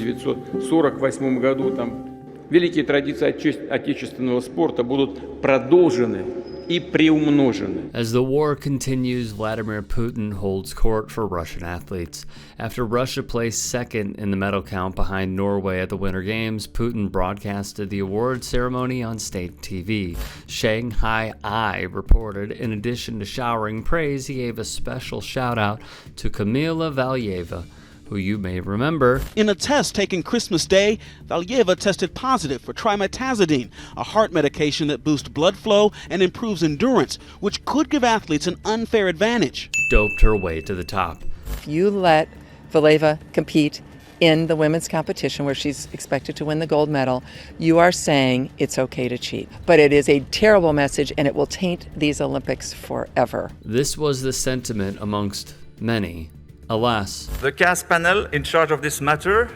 1948 году. Там великие традиции отечественного спорта будут продолжены и приумножены. As the war continues, Vladimir Putin holds court for Russian athletes. After Russia placed second in the medal count behind Norway at the Winter Games, Putin broadcasted the award ceremony on state TV. Shanghai Eye reported, in addition to showering praise, he gave a special shout-out to Kamila Valieva, who you may remember. In a test taken Christmas Day, Valieva tested positive for trimetazidine, a heart medication that boosts blood flow and improves endurance, which could give athletes an unfair advantage. Doped her way to the top. If you let Valieva compete in the women's competition where she's expected to win the gold medal, you are saying it's okay to cheat. But it is a terrible message and it will taint these Olympics forever. This was the sentiment amongst many. Alas, the CAS panel in charge of this matter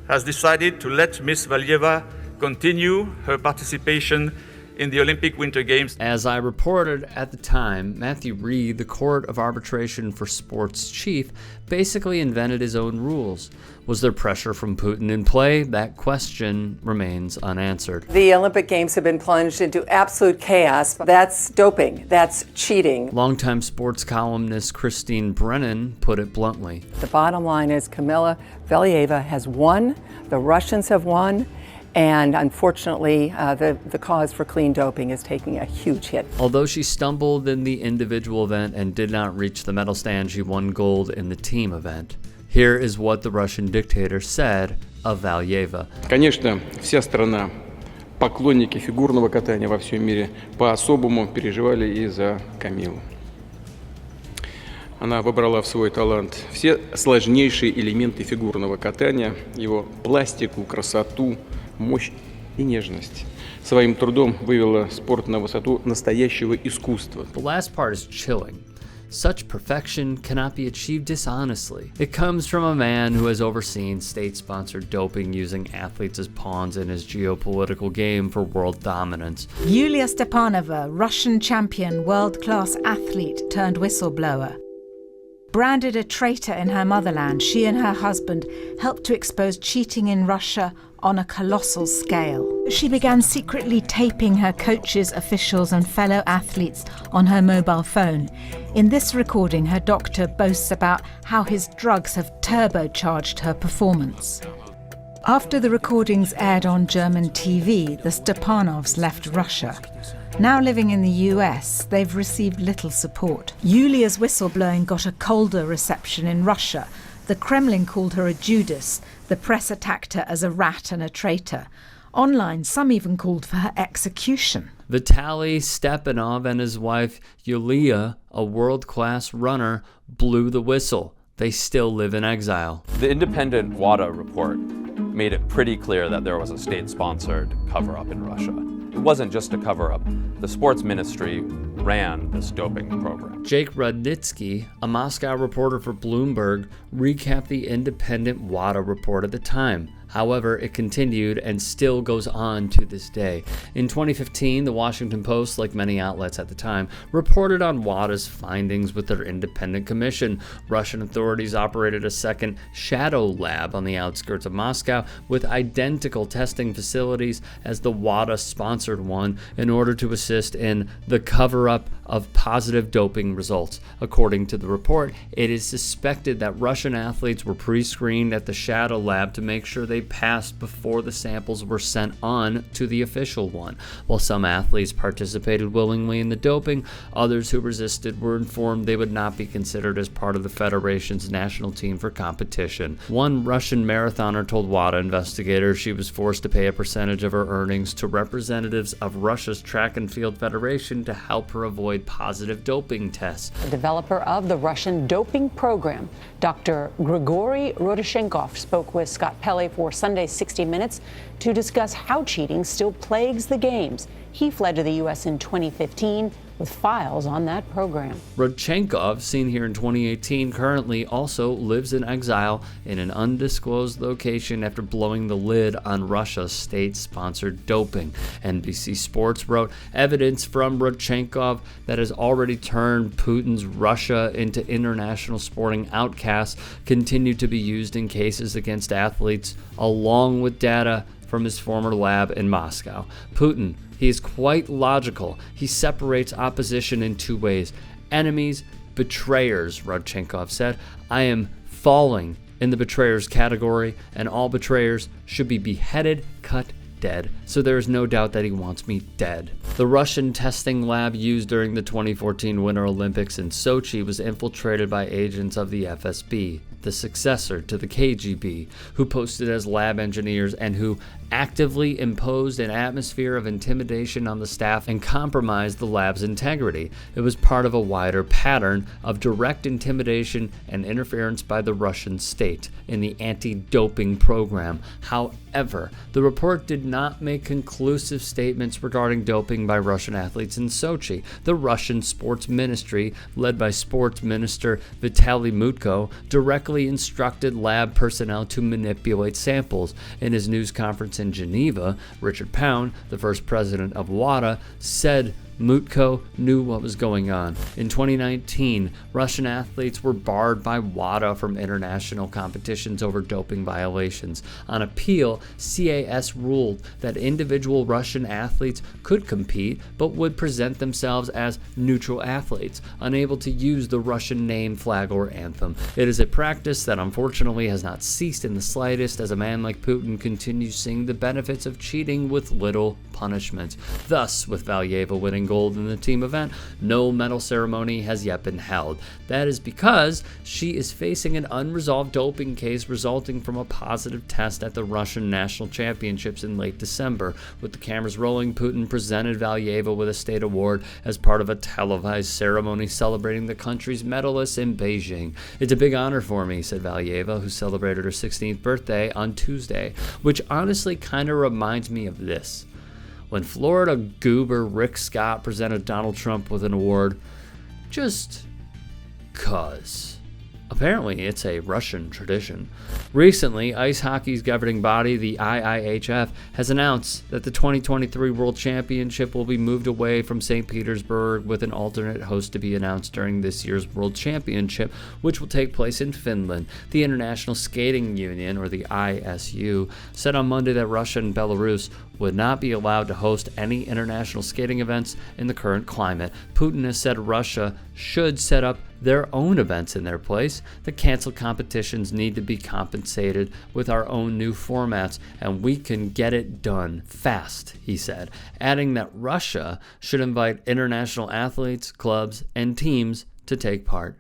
has decided to let Ms. Valieva continue her participation in the Olympic Winter Games. As I reported at the time, Matthew Reed, the Court of Arbitration for Sports chief, basically invented his own rules. Was there pressure from Putin in play? That question remains unanswered. The Olympic Games have been plunged into absolute chaos. That's doping. That's cheating. Longtime sports columnist Christine Brennan put it bluntly. The bottom line is Kamila Valieva has won. The Russians have won. And unfortunately, the cause for clean doping is taking a huge hit. Although she stumbled in the individual event and did not reach the medal stand, she won gold in the team event. Here is what the Russian dictator said of Valieva. Конечно, вся страна, поклонники фигурного катания во всем мире по-особому переживали и за Камилу. Она выбрала в свой талант все сложнейшие элементы фигурного катания, его пластику, красоту, мощь и нежность. Своим трудом вывела спорт на высоту настоящего искусства. The last part is chilling. Such perfection cannot be achieved dishonestly. It comes from a man who has overseen state-sponsored doping using athletes as pawns in his geopolitical game for world dominance. Yulia Stepanova, Russian champion, world-class athlete turned whistleblower. Branded a traitor in her motherland, she and her husband helped to expose cheating in Russia on a colossal scale. She began secretly taping her coaches, officials and fellow athletes on her mobile phone. In this recording, her doctor boasts about how his drugs have turbocharged her performance. After the recordings aired on German TV, the Stepanovs left Russia. Now living in the US, they've received little support. Yulia's whistleblowing got a colder reception in Russia. The Kremlin called her a Judas. The press attacked her as a rat and a traitor. Online, some even called for her execution. Vitaly Stepanov and his wife Yulia, a world-class runner, blew the whistle. They still live in exile. The independent WADA report made it pretty clear that there was a state-sponsored cover-up in Russia. It wasn't just a cover-up. The sports ministry ran this doping program. Jake Rudnitsky, a Moscow reporter for Bloomberg, recapped the independent WADA report at the time. However, it continued and still goes on to this day. In 2015, the Washington Post, like many outlets at the time, reported on WADA's findings with their independent commission. Russian authorities operated a second shadow lab on the outskirts of Moscow with identical testing facilities as the WADA-sponsored one in order to assist in the cover-up of positive doping results. According to the report, it is suspected that Russian athletes were pre-screened at the shadow lab to make sure they passed before the samples were sent on to the official one. While some athletes participated willingly in the doping, others who resisted were informed they would not be considered as part of the federation's national team for competition. One Russian marathoner told WADA investigators she was forced to pay a percentage of her earnings to representatives of Russia's track and field federation to help her avoid positive doping tests. The developer of the Russian doping program, Dr. Grigory Rodoshenkov, spoke with Scott Pelley for Sunday's 60 Minutes to discuss how cheating still plagues the games. He fled to the U.S. in 2015, with files on that program. Rodchenkov, seen here in 2018, currently also lives in exile in an undisclosed location after blowing the lid on Russia's state-sponsored doping. NBC Sports wrote, evidence from Rodchenkov that has already turned Putin's Russia into international sporting outcasts continue to be used in cases against athletes, along with data from his former lab in Moscow. Putin, he is quite logical. He separates opposition in two ways: enemies, betrayers, Rodchenkov said. I am falling in the betrayers category, and all betrayers should be beheaded, cut dead. So there is no doubt that he wants me dead. The Russian testing lab used during the 2014 Winter Olympics in Sochi was infiltrated by agents of the FSB, the successor to the KGB, who posted as lab engineers and who actively imposed an atmosphere of intimidation on the staff and compromised the lab's integrity. It was part of a wider pattern of direct intimidation and interference by the Russian state in the anti-doping program. However, the report did not make conclusive statements regarding doping by Russian athletes in Sochi. The Russian sports ministry, led by sports minister Vitaly Mutko, directly instructed lab personnel to manipulate samples. In his news conference in Geneva, Richard Pound, the first president of WADA, said Mutko knew what was going on. In 2019, Russian athletes were barred by WADA from international competitions over doping violations. On appeal, CAS ruled that individual Russian athletes could compete but would present themselves as neutral athletes, unable to use the Russian name, flag, or anthem. It is a practice that unfortunately has not ceased in the slightest as a man like Putin continues seeing the benefits of cheating with little punishment. Thus, with Valyeva winning gold in the team event, no medal ceremony has yet been held. That is because she is facing an unresolved doping case resulting from a positive test at the Russian National Championships in late December. With the cameras rolling, Putin presented Valyeva with a state award as part of a televised ceremony celebrating the country's medalists in Beijing. It's a big honor for me, said Valyeva, who celebrated her 16th birthday on Tuesday, which honestly kind of reminds me of this. When Florida goober Rick Scott presented Donald Trump with an award, just 'cause. Apparently, it's a Russian tradition. Recently, ice hockey's governing body, the IIHF, has announced that the 2023 World Championship will be moved away from St. Petersburg, with an alternate host to be announced during this year's World Championship, which will take place in Finland. The International Skating Union, or the ISU, said on Monday that Russia and Belarus would not be allowed to host any international skating events in the current climate. Putin has said Russia should set up their own events in their place. The canceled competitions need to be compensated with our own new formats, and we can get it done fast, he said, adding that Russia should invite international athletes, clubs, and teams to take part.